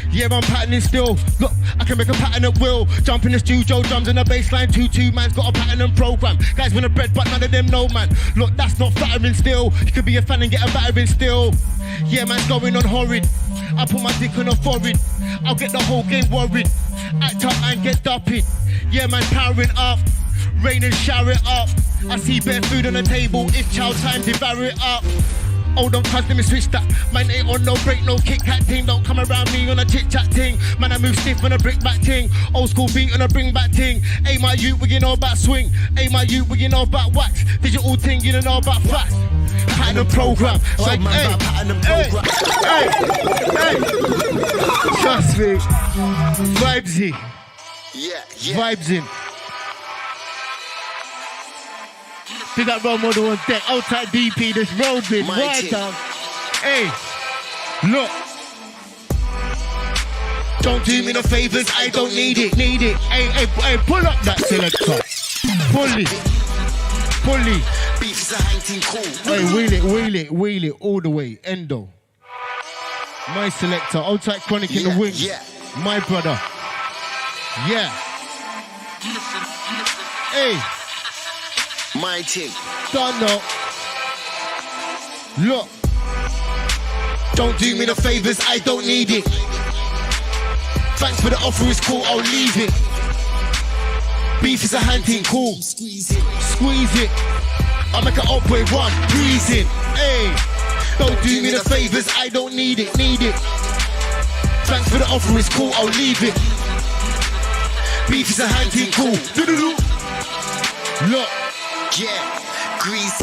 yeah, I'm patterning still. Look, I can make a pattern at will. Jump in the studio, drums in the bassline. 2-2, man's got a pattern and program. Guys want a bread, but none of them know, man. Look, that's not flattering still. You could be a fan and get a battering still. Yeah, man's going on horrid. I put my dick on a forehead. I'll get the whole game worried. Act up and get dumping. Yeah, man, powering up. Rain and shower it up. I see bare food on the table. It's chow time, devour it up. Hold on, cuz let me switch that. Man ain't on no break, no Kit Kat ting. Don't come around me on a chit chat ting. Man, I move stiff on a brick back ting. Old school beat on a bring back ting. Hey, my youth, what you know about swing? Hey, my youth, what you know about wax? Digital ting, you don't know about facts. Pattern and Program. Like, hey, hey. Trust me. Vibesy. Yeah. Vibes in. Big up role model on deck. Outside DP, this road bit. Mighty. Right down. Hey, look. Don't do me no favors, I don't need it. Hey, pull up that selector. Pull it. Beef is a hunting cool. Hey, wheel it all the way. Endo. My selector, old type chronic in the wings. Yeah. My brother. Yeah. Hey, My team. don't know. Look. Don't do me the favors, I don't need it. Thanks for the offer, it's cool, I'll leave it. Beef is a hunting cool. Squeeze it. I'll make an up with one, breeze it. Hey, don't do me the favors, I don't need it. Thanks for the offer, it's cool, I'll leave it. Beef is a hunting cool. Look, Yeah. Grease.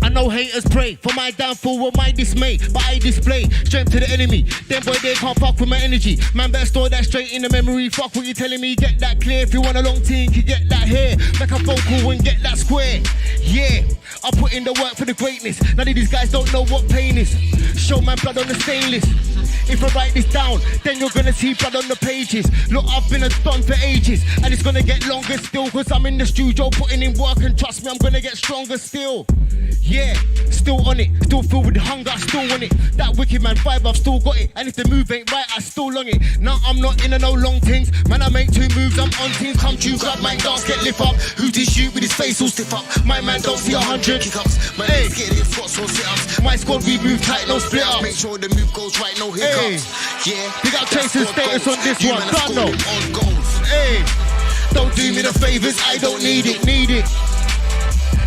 I know haters pray for my downfall or my dismay, but I display strength to the enemy. Them boy, they can't fuck with my energy. Man, better store that straight in the memory. Fuck what you telling me, get that clear. If you want a long team, you get that here. Make a vocal and get that square. Yeah, I put in the work for the greatness. None of these guys don't know what pain is. Show man blood on the stainless. If I write this down, then you're gonna see blood on the pages. Look, I've been a stunt for ages, and it's gonna get longer still, cause I'm in the studio putting in work, and trust me, I'm gonna get stronger still. Yeah, still on it, still filled with hunger, I still want it. That wicked man vibe, I've still got it, and if the move ain't right, I still long it. Now I'm not in a no long things, man, I make 2 moves, I'm on things. Come to grab my dance, get lift up. Who did shoot with his face all stiff up? My man don't see 100 Kick-ups. Man, Hey. scared it, squats or sit-ups. My squad, we move tight, no split up. Make sure the move goes right, no hiccups. Yeah. Big up That's Chase's what status goes. on this You one, man are don't know. scoring on goals. Hey, don't do me the favors, I don't need it.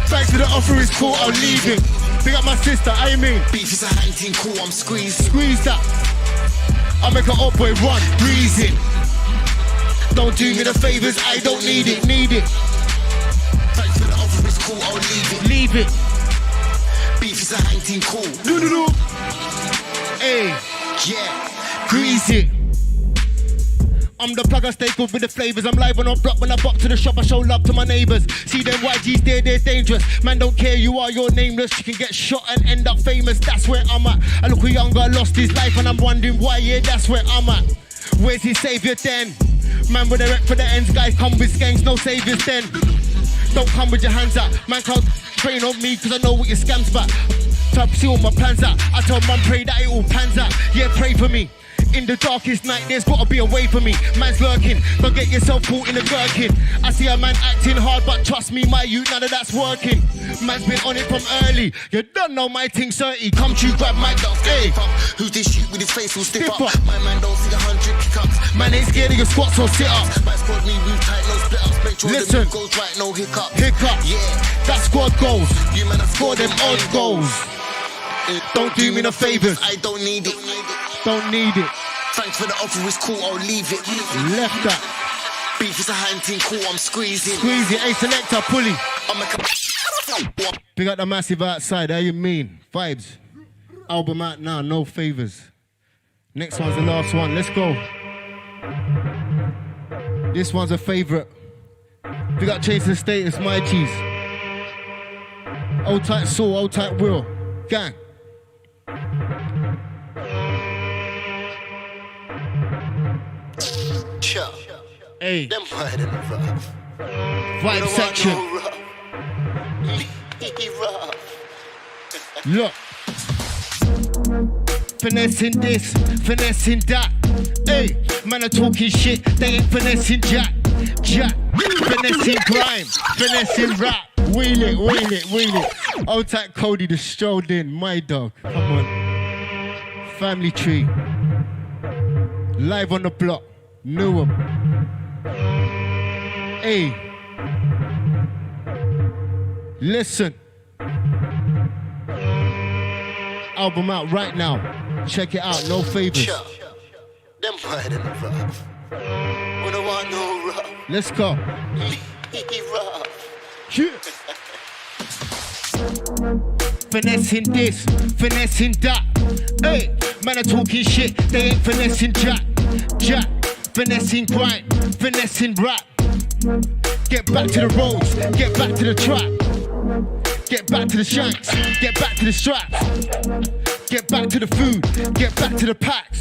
Thanks for the offer, it's cool, I'll leave it. Big up my sister, I mean, Beef is a hunting cool, I'm squeezed. squeeze that. I'll make an up boy run, breeze it. Don't do me the favors, I don't need it. Thanks for the offer, it's cool, I'll leave it. Beef is a hunting cool. Do. Hey, Yeah. grease it. I'm the plug, I stay good with the flavors. I'm live on block when I bop to the shop, I show love to my neighbors. See them YGs, they're dangerous. Man, don't care, you are, you're nameless. You can get shot and end up famous, that's where I'm at. I look a young guy, lost his life, and I'm wondering why, yeah, that's where I'm at. Where's his savior then? Man, with a rep for the ends, guys come with skanks, no saviors then. Don't come with your hands out. Man can't train on me, cause I know what your scam's about. So I see all my plans out. I tell man, pray that it all pans out. Yeah, pray for me. In the darkest night, there's gotta be a way for me. Man's lurking, don't get yourself caught in a gherkin. I see a man acting hard, but trust me, my youth, none of that's working. Man's been on it from early. You don't know my thing, 30. Come to grab my dog, hey. Who did shoot with his face all stiff Stiff up? up. My man don't see 100 kick-ups. Man ain't scared of your squats or sit-ups. My squad me move tight, no split-ups. Make sure Listen. the move goes right, no hiccup. Hiccup. Yeah. That squad goals. You man, I Score them odd goals. Don't do me no favors. I don't need it. Don't need it. Thanks for the offer, it's cool, I'll leave it. Left that. Beef is a hunting cool, I'm squeezing. Squeeze it. Hey, selector, pulley. I'm a Big up the massive outside. How you mean? Vibes. Album out now. No favors. Next one's the last one. Let's go. This one's a favorite. Big up Chasing Status, my cheese. Old tight soul, old tight will. Gang. Chuck. Hey, Them right in the rough. vibe section. Look. Finessing this, finessing that. Hey, man are talking shit, they ain't finessing jack. Finessing grime, finessing rap. Wheel it. Old tight Cody the strolled in, my dog. Come on. Family tree. Live on the block. Knew him. Hey. Listen. Album out right now. Check it out, no favors. Chuck. Them right in the rough. We don't want no rough. Let's go. Rough. Yeah. Finessing this, finessing that. Hey, man are talking shit, they ain't finessing jack. Finessing grind, finessing rap. Get back to the roads, get back to the trap. Get back to the shanks, get back to the straps. Get back to the food, get back to the packs.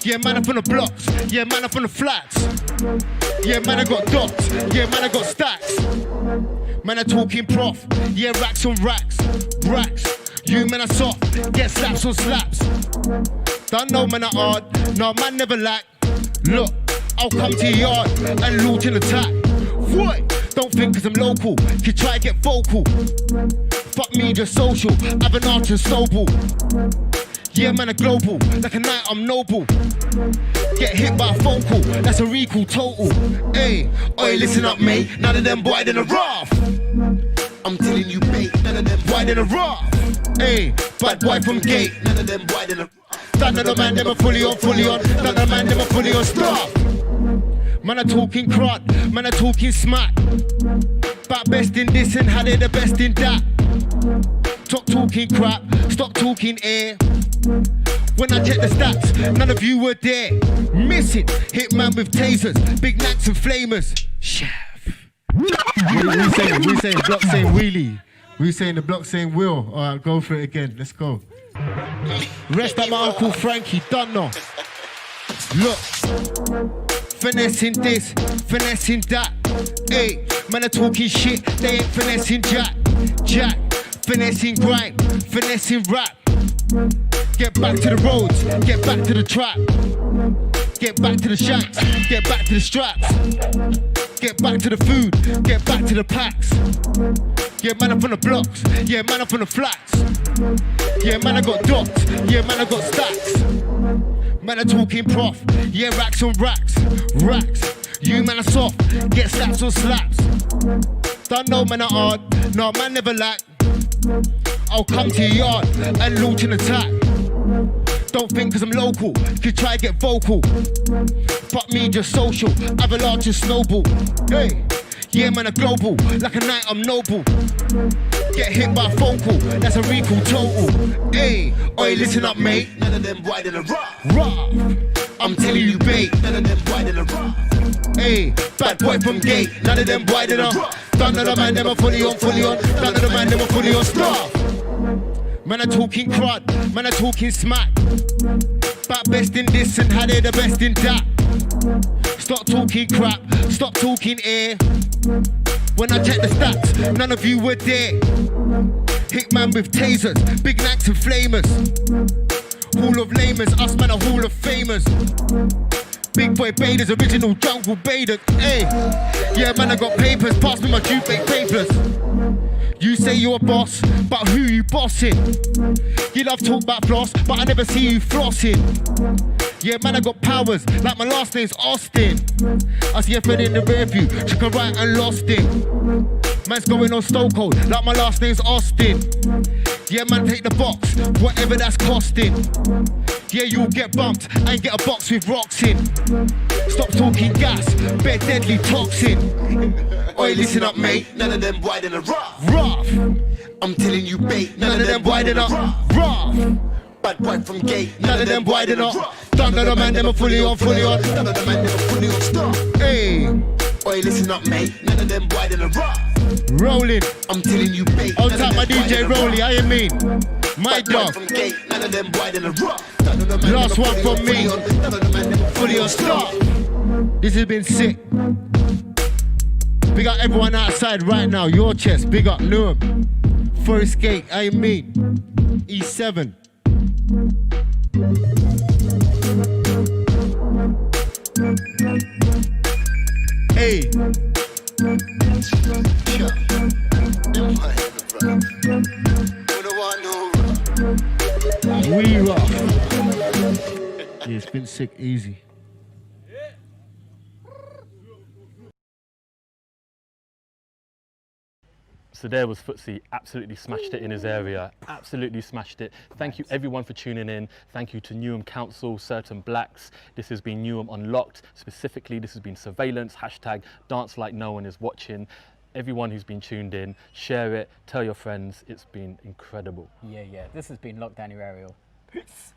Yeah, man up on the blocks. Yeah, man up on the flats. Yeah, man I got dots. Yeah, man I got stacks. Man I talking prof. Yeah, racks on racks. Racks. You man are soft. Get slaps on slaps. Don't know man I hard. No man never lack. Look, I'll come to your yard and loot and attack. What? Don't think cause I'm local. You try to get vocal. Fuck me, just social. I've an art and snowball. Yeah, man, a global. Like a night, I'm noble. Get hit by a phone call. That's a recall total. Hey, oi, listen up, mate. None of them boy in a rough. I'm telling you, mate. None of them boy in a rough. Hey, bad boy from gate. None of them boy in a rough. None of the man, them are fully on, fully on. None of the man, them are fully on. Stop. Man, are talking crud. Man, are talking smack. But best in this and how they the best in that. Stop talking crap. Stop talking air. When I check the stats, none of you were there. Miss it, hit man with tasers, big knacks and flamers. Chef. We saying block saying wheelie. We saying the block saying will. Alright, go for it again. Let's go. Rest up my Uncle Frankie, done now. Look, finessing this, finessing that. Hey, man are talking shit, they ain't finessing jack. Jack, finessing grime, finessing rap. Get back to the roads, get back to the trap. Get back to the shanks, get back to the straps. Get back to the food, get back to the packs. Yeah, man up on the blocks, yeah, man up on the flats. Yeah, man I got dots, yeah, man I got stacks. Man I talking prof, yeah, racks on racks. Racks, you man are soft, get slaps on slaps. Don't know man are hard, no man never lack. I'll come to your yard and launch an attack. Don't think cause I'm local, you try to get vocal. Fuck me, just social, avalanche and snowball. Hey, yeah man, a global, like a night I'm noble. Get hit by a phone call, that's a recall total. Hey, oi, listen up mate, none of them wide in a rough. I'm telling you bait, none of them wide in a rough. Hey, bad boy from gate, none of them wide in a rough. None of the man, them are fully on, fully on. None of the man, them are fully on, stop. Man are talking crud, man are talking smack. But best in this and how they the best in that. Stop talking crap, stop talking air. When I check the stats, none of you were there. Hit man with tasers, big knacks and flamers. Hall of lamers, us man a hall of famers. Big boy Bader's original jungle Bader. Hey, yeah man I got papers, pass me my Duke papers. You say you're a boss, but who you bossing? You love talk about floss, but I never see you flossing. Yeah, man, I got powers, like my last name's Austin. I see a friend in the rear view, took a right and lost him. Man's going on stone cold, like my last name's Austin. Yeah, man, take the box, whatever that's costing. Yeah, you'll get bumped and get a box with rocks in. Stop talking gas, bare deadly toxin. Oi, listen up, mate, none of them wide in a rough. I'm telling you, bait, none of them wide in a rough. Bad boy from gate, none of them wide in a rough. None of the man, them are fully on, fully on. None of the man, them are fully on, stop. Hey, oi, listen up, mate, none of them wide in a rough. Rolling, I'm telling you, bait. I'll tap my DJ Rolly, I mean. My dog. None of them wide in a rough. Last one from me. Fully on stop. This has been sick. Big up everyone outside right now. Your chest. Big up Newham. Forest Gate. I mean. E7. Hey. We rock. Yeah, it's been sick, easy. So there was Footsie, absolutely smashed it in his area, absolutely smashed it. Thank you everyone for tuning in. Thank you to Newham Council, Certain Blacks. This has been Newham Unlocked. Specifically, this has been Surveillance, hashtag Dance Like No One Is Watching. Everyone who's been tuned in, share it, tell your friends. It's been incredible. Yeah, this has been Lockdown Your Aerial. Peace.